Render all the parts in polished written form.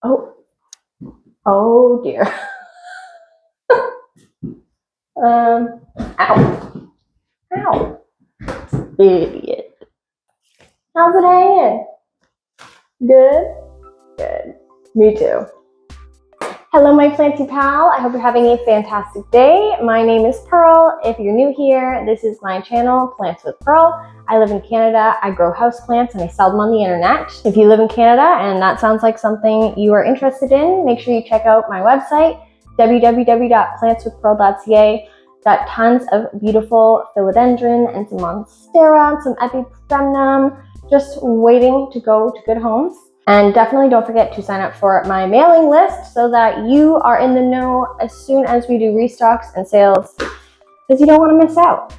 Oh, oh dear. Ow. Ow. Idiot. How's it hanging? Good? Good. Me too. Hello, my planty pal. I hope you're having a fantastic day. My name is Pearl. If you're new here, this is my channel, Plants with Pearl. I live in Canada. I grow houseplants and I sell them on the internet. If you live in Canada and that sounds like something you are interested in, make sure you check out my website, www.plantswithpearl.ca. Got tons of beautiful philodendron and some monstera and some APPAREL just waiting to go to good homes. And definitely don't forget to sign up for my mailing list so that you are in the know as soon as we do restocks and sales, because you don't want to miss out.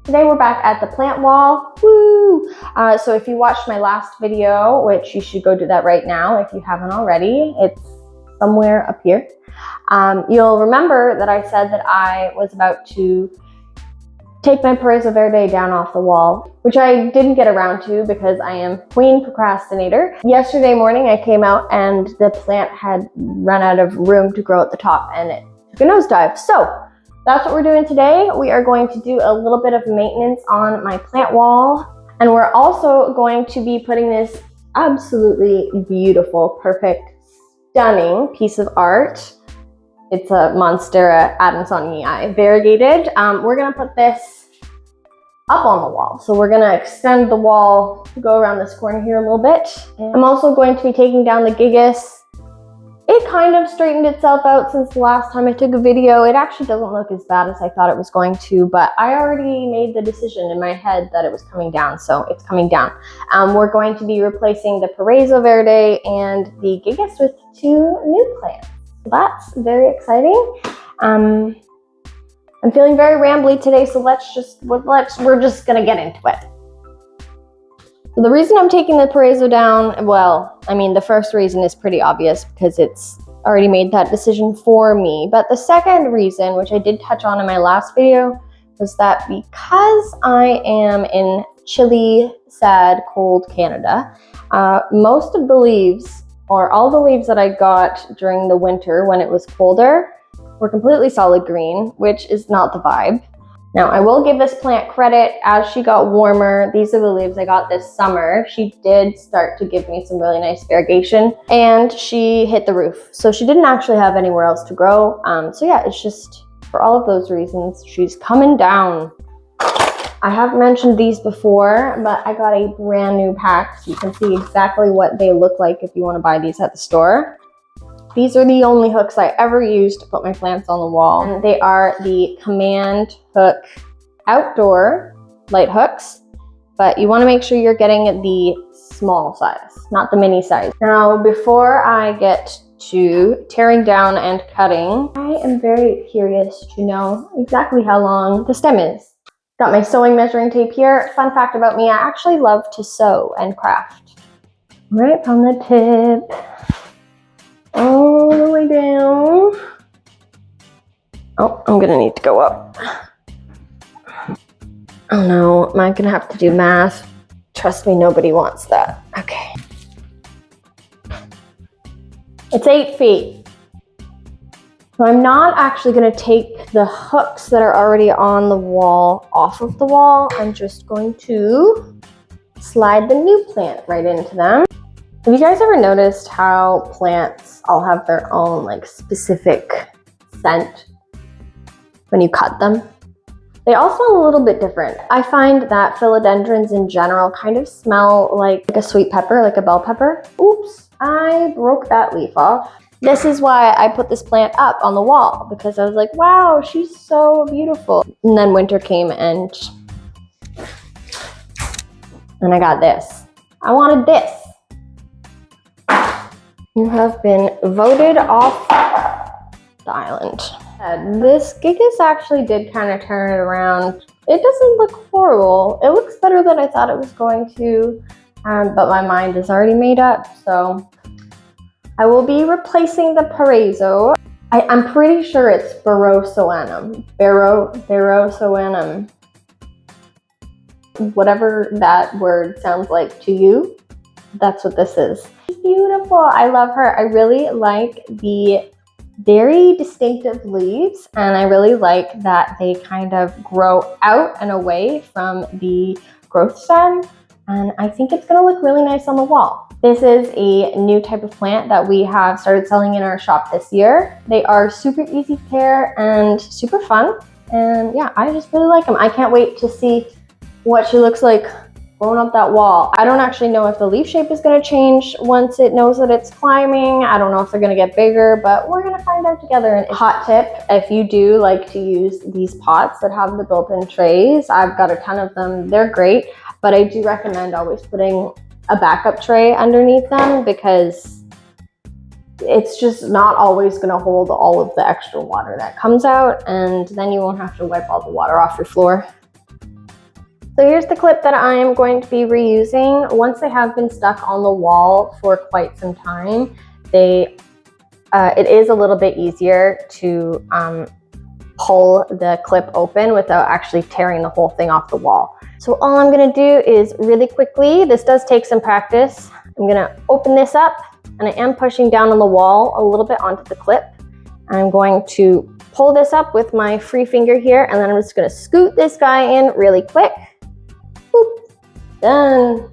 Today we're back at the plant wall. Woo! So if you watched my last video, which you should go do that right now if you haven't already, it's somewhere up here. You'll remember that I said that I was about to take my paraiso verde down off the wall, which I didn't get around to because I am queen procrastinator. Yesterday morning I came out and the plant had run out of room to grow at the top and it took a nosedive. So that's what we're doing today. We are going to do a little bit of maintenance on my plant wall, and we're also going to be putting this absolutely beautiful, perfect, stunning piece of art. It's a monstera adansonii variegated. We're gonna put this up on the wall. So we're gonna extend the wall to go around this corner here a little bit. And I'm also going to be taking down the gigas. It kind of straightened itself out since the last time I took a video. It actually doesn't look as bad as I thought it was going to, but I already made the decision in my head that it was coming down, so it's coming down. We're going to be replacing the paraiso verde and the gigas with 2 new plants. So that's very exciting. I'm feeling very rambly today, so we're just gonna get into it. So the reason I'm taking the paraiso down, well, I mean, the first reason is pretty obvious because it's already made that decision for me. But the second reason, which I did touch on in my last video, was that because I am in chilly, sad, cold Canada, most of the leaves, or all the leaves that I got during the winter when it was colder, were completely solid green, which is not the vibe. Now, I will give this plant credit. As she got warmer, these are the leaves I got this summer. She did start to give me some really nice variegation, and she hit the roof. So she didn't actually have anywhere else to grow. So yeah, it's just for all of those reasons, she's coming down. I have mentioned these before, but I got a brand new pack so you can see exactly what they look like if you want to buy these at the store. These are the only hooks I ever used to put my plants on the wall. And they are the Command Hook outdoor light hooks, but you want to make sure you're getting the small size, not the mini size. Now, before I get to tearing down and cutting, I am very curious to know exactly how long the stem is. Got my sewing measuring tape here. Fun fact about me, I actually love to sew and craft. Right from the tip, all the way down. Oh, I'm gonna need to go up. Oh no, am I gonna have to do math? Trust me, nobody wants that. Okay. It's 8 feet. So I'm not actually going to take the hooks that are already on the wall off of the wall. I'm just going to slide the new plant right into them. Have you guys ever noticed how plants all have their own like specific scent when you cut them? They all smell a little bit different. I find that philodendrons in general kind of smell like a sweet pepper, like a bell pepper. Oops, I broke that leaf off. This is why I put this plant up on the wall, because I was like, wow, she's so beautiful. And then winter came and I got this. I wanted this. You have been voted off the island. This gigas actually did kind of turn it around. It doesn't look horrible. It looks better than I thought it was going to, but my mind is already made up, so I will be replacing the paraiso. I'm pretty sure it's barrosoanum. Barrosoanum. Whatever that word sounds like to you, that's what this is. beautiful. I love her. I really like the very distinctive leaves, and I really like that they kind of grow out and away from the growth stem, and I think it's gonna look really nice on the wall. This is a new type of plant that we have started selling in our shop this year. They are super easy to care and super fun, and yeah, I just really like them. I can't wait to see what she looks like going up that wall. I don't actually know if the leaf shape is going to change once it knows that it's climbing. I don't know if they're going to get bigger, but we're going to find out together. And hot tip, if you do like to use these pots that have the built-in trays, I've got a ton of them. They're great, but I do recommend always putting a backup tray underneath them because it's just not always going to hold all of the extra water that comes out, and then you won't have to wipe all the water off your floor. So here's the clip that I am going to be reusing. Once they have been stuck on the wall for quite some time, it is a little bit easier to pull the clip open without actually tearing the whole thing off the wall. So all I'm gonna do is really quickly, this does take some practice, I'm gonna open this up, and I am pushing down on the wall a little bit onto the clip. I'm going to pull this up with my free finger here, and then I'm just gonna scoot this guy in really quick. Boop, done.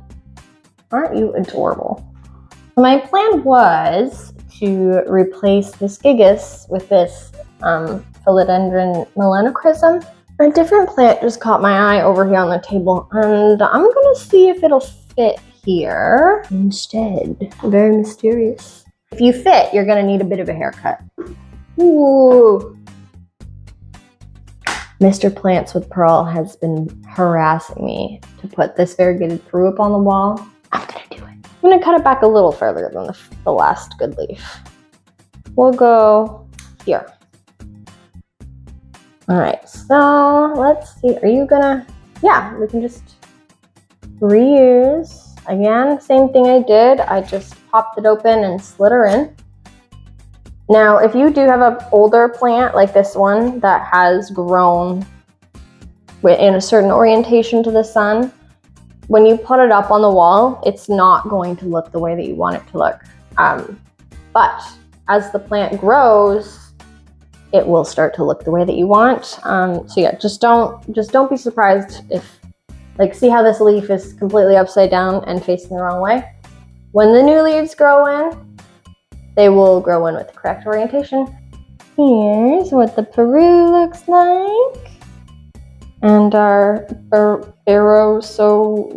Aren't you adorable? My plan was to replace this gigas with this philodendron melanochrysum. A different plant just caught my eye over here on the table, and I'm gonna see if it'll fit here instead. Very mysterious. If you fit, you're gonna need a bit of a haircut. Ooh. Mr. Plants with Pearl has been harassing me to put this variegated peru up on the wall. I'm gonna do it. I'm gonna cut it back a little further than the last good leaf. We'll go here. All right, so let's see, are you gonna, yeah, we can just reuse. Again, same thing I did. I just popped it open and slid her in. Now, if you do have an older plant like this one that has grown in a certain orientation to the sun, when you put it up on the wall, it's not going to look the way that you want it to look. But as the plant grows, it will start to look the way that you want. So yeah, just don't be surprised if, like, see how this leaf is completely upside down and facing the wrong way? When the new leaves grow in, they will grow in with the correct orientation. Here's what the peru looks like. And our barroso,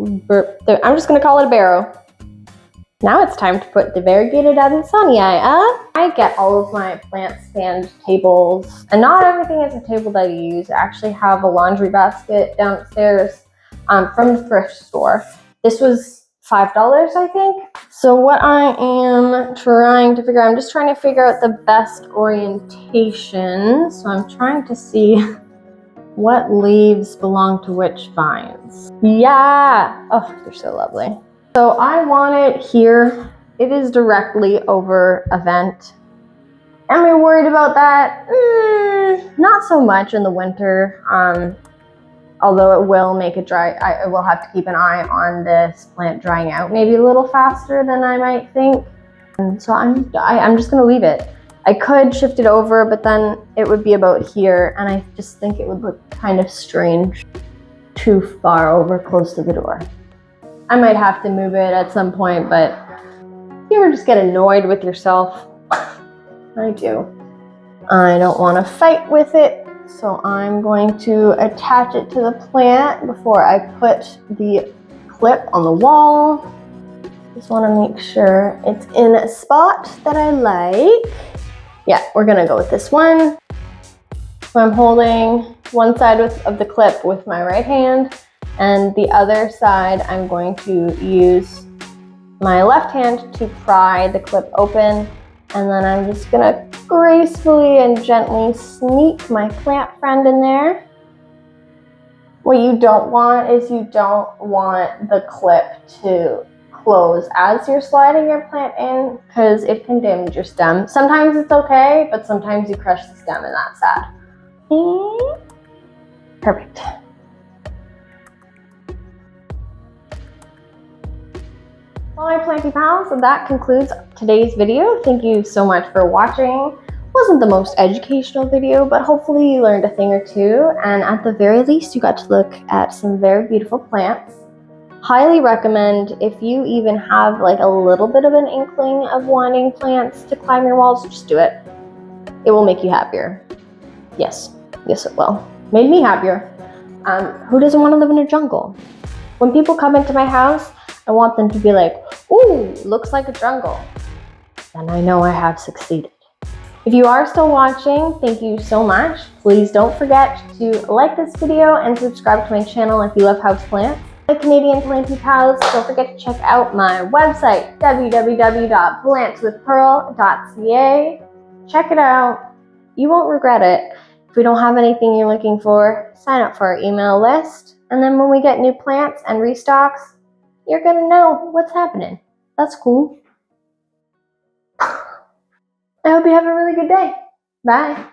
I'm just gonna call it a barrow. Now it's time to put the variegated adansonii up. I get all of my plant stand tables, and not everything is a table that you use. I actually have a laundry basket downstairs from the thrift store. This was $5, I think. So what I am trying to figure out, I'm just trying to figure out the best orientation. So I'm trying to see what leaves belong to which vines. Yeah, oh, they're so lovely. So I want it here. It is directly over a vent. Am I worried about that? Not so much in the winter. Although it will make it dry, I will have to keep an eye on this plant drying out maybe a little faster than I might think. And so I'm just gonna leave it. I could shift it over, but then it would be about here, and I just think it would look kind of strange too far over close to the door. I might have to move it at some point, but you ever just get annoyed with yourself? I do. I don't want to fight with it. So I'm going to attach it to the plant before I put the clip on the wall. Just want to make sure it's in a spot that I like. Yeah, we're gonna go with this one. So I'm holding one side of the clip with my right hand, and the other side I'm going to use my left hand to pry the clip open, and then I'm just gonna gracefully and gently sneak my plant friend in there. What you don't want is you don't want the clip to close as you're sliding your plant in, because it can damage your stem. Sometimes it's okay, but sometimes you crush the stem and that's sad. Perfect. Well, my planty pals, that concludes today's video. Thank you so much for watching. Wasn't the most educational video, but hopefully you learned a thing or two, and at the very least you got to look at some very beautiful plants. Highly recommend, if you even have like a little bit of an inkling of wanting plants to climb your walls, just do it. It will make you happier. Yes it will. Made me happier. Who doesn't want to live in a jungle? When people come into my house, I want them to be like, ooh, looks like a jungle. Then I know I have succeeded. If you are still watching, thank you so much. Please don't forget to like this video and subscribe to my channel if you love houseplants. My Canadian planty pals, don't forget to check out my website, www.plantswithpearl.ca. Check it out. You won't regret it. If we don't have anything you're looking for, sign up for our email list. And then when we get new plants and restocks, you're gonna know what's happening. That's cool. I hope you have a really good day. Bye.